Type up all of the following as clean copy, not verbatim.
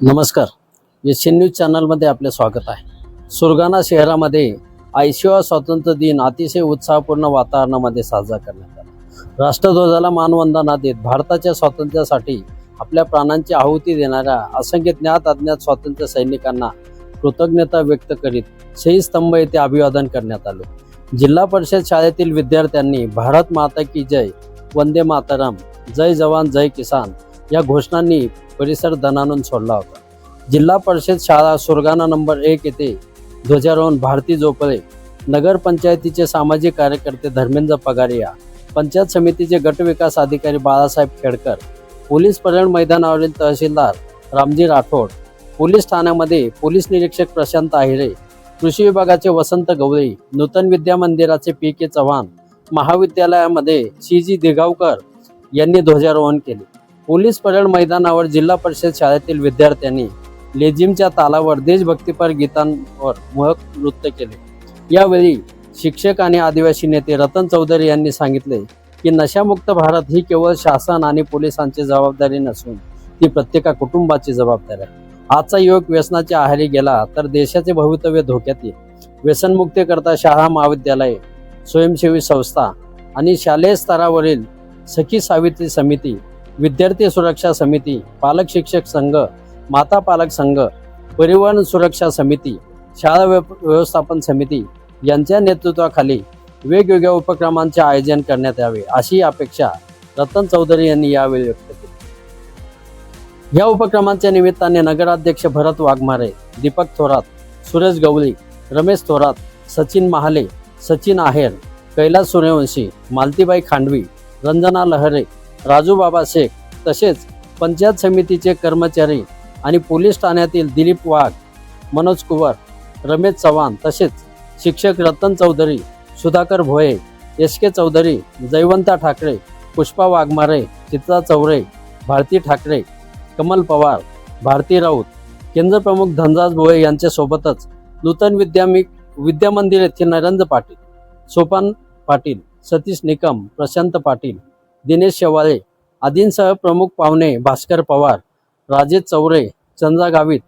नमस्कार, Asian news चॅनलमध्ये आपले स्वागत आहे। सुरगाणा शहरामध्ये 80वा स्वातंत्र्य दिन अतिशय उत्साहपूर्ण वातावरणामध्ये साजरा करण्यात आला। राष्ट्रध्वजाला मानवंदना देत भारताच्या स्वातंत्र्यासाठी आपल्या प्राणांची आहुती देणाऱ्या असंख्य ज्ञात अज्ञात स्वातंत्र्य सैनिकांना कृतज्ञता व्यक्त करीत शहीद स्तंभ येथे अभिवादन करण्यात आले। जिल्हा परिषद शाळेतील विद्यार्थ्यांनी भारत माता की जय, वंदे मातरम, जय जवान जय किसान या घोषणांनी परिसर दणाणून सोडला होता। जिल्हा परिषद शाळा सुरगाणा नंबर 1 येथे ध्वजारोहण भारती जोपळे, नगर पंचायतीचे सामाजिक कार्यकर्ते धर्मेंद्र पगारिया, पंचायत समितीचे गट विकास अधिकारी बाळासाहेब खेडकर, पोलीस परेड मैदानावरील तहसीलदार रामजी राठोड, पोलीस ठाण्यामध्ये पोलीस निरीक्षक प्रशांत आहिरे, कृषी विभागाचे वसंत गवळी, नूतन विद्या मंदिराचे PK चव्हाण, महाविद्यालयामध्ये CG दिगावकर यांनी ध्वजारोहण केले। पोलीस परेड मैदानावर जिल्हा परिषद शाळेतील विद्यार्थ्यांनी लेझिमच्या तालावर देशभक्तीपर गीतांवर मोहक नृत्य केले। यावेळी शिक्षक आणि आदिवासी नेते रतन चौधरी यांनी सांगितले की नशामुक्त भारत ही केवळ शासन आणि पोलिसांची जबाबदारी नसून ती प्रत्येक कुटुंबाची जबाबदारी आहे। आजचा युवक व्यसनाच्या आहारी गेला तर देशाचे भवितव्य धोक्यात येईल। व्यसनमुक्तीकरता शाळा, महाविद्यालये, स्वयंसेवी संस्था आणि शालेय स्तरावरील सखी सावित्री समिती, विद्यार्थी सुरक्षा समिती, पालक शिक्षक संघ, माता पालक संघ, परिवहन सुरक्षा समिती, शाळा व्यवस्थापन समिती यांच्या नेतृत्वाखाली वेगवेगळ्या उपक्रमांचे आयोजन करण्यात यावे अशी अपेक्षा रतन चौधरी यांनी यावेळी व्यक्त केली। या उपक्रमांच्या निमित्ताने नगराध्यक्ष भरत वाघमारे, दीपक थोरात, सुरेश गवळी, रमेश थोरात, सचिन महाले, सचिन आहेर, कैलास सूर्यवंशी, मालतीबाई खांडवी, रंजना लहरे, राजू बाबा शेख तसेच पंचायत समितीचे कर्मचारी आणि पोलीस ठाण्यातील दिलीप वाघ, मनोज कुवर, रमेश चव्हाण तसेच शिक्षक रतन चौधरी, सुधाकर भोये, SK चौधरी, जयवंता ठाकरे, पुष्पा वाघमारे, चित्रा चौरे, भारती ठाकरे, कमल पवार, भारती राऊत, केंद्र प्रमुख धनराज भोये यांच्यासोबतच नूतन विद्या मंदिर येथील नरेंद्र पाटील, सोपान पाटील, सतीश निकम, प्रशांत पाटील, दिनेश शेवाळे आदींसह प्रमुख पाहुणे भास्कर पवार, राजेश चौरे, चंद्रा गावित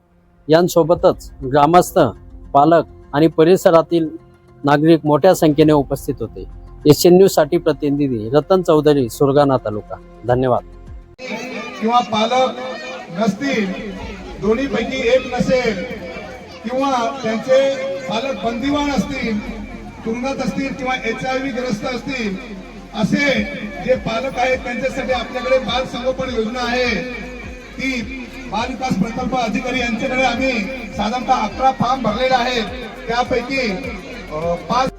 यांसोबतच ग्रामस्थ, पालक आणि परिसरातील नागरिक मोठ्या संख्येने उपस्थित होते। एशियन न्यूज साठी प्रतिनिधी रतन चौधरी, सुरगाणा तालुका। धन्यवाद। किंवा पालक नसतील, दोन्हीपैकी एक नसेल किंवा त्यांचे पालक बंदिवान असतील, तुरुंगात असतील किंवा HIV ग्रस्त असतील, असे जे पालक आहेत त्यांच्यासाठी आपल्याकडे बाल संगोपन योजना आहे। ती बाल विकास प्रकल्प अधिकारी यांच्याकडे आम्ही साधारणतः 11 फॉर्म भरलेले आहेत। त्यापैकी 5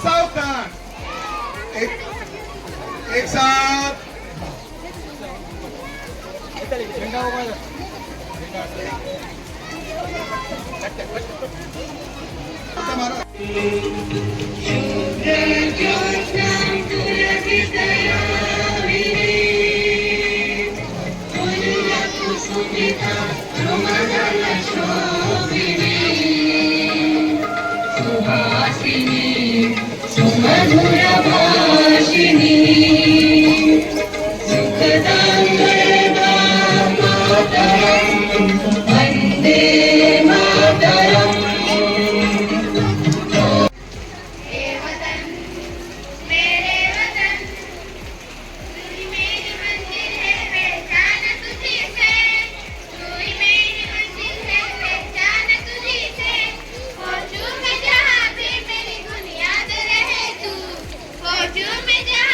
सावधान, एक साथ शुभ हे वतन मेरे वतन तू ही मेरी मंजिल है पहचान तुझी से तू ही मेरी मंजिल है पहचान तुझी से फौजों में जहाँ भी मेरी बुनियाद रहे तू फौजों में जहाँ